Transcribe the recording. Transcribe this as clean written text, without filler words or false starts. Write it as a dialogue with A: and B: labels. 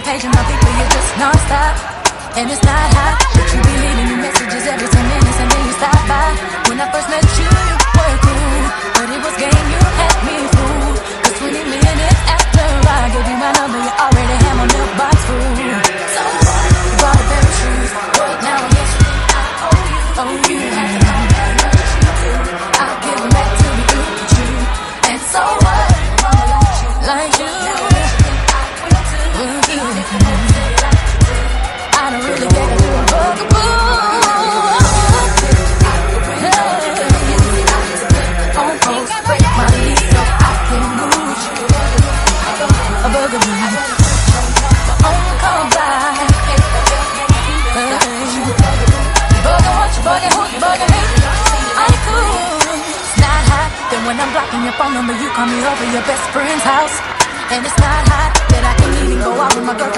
A: paging my people, you're just non-stop. And it's not hot, but you be leaving me messages every 10 minutes and then you stop by. When I first met you, you were cool, but it was game, you had me fooled. Cause 20 minutes after I gave you my number, you already had my mailbox full. So you bought a pair of shoes, but now I'm yesterday, I owe you. Oh, you have to come back, I'll give them back to you, look at you. And so what? Like you, I don't really get to a bugaboo. Almost break my lease so I can move. A bugaboo. My own come by. You bugging what you bugging, who you bugging me? I'm cool. It's not hot that when I'm blocking your phone number, you call me over your best friend's house. And it's not hot that I can even go out with my girlfriend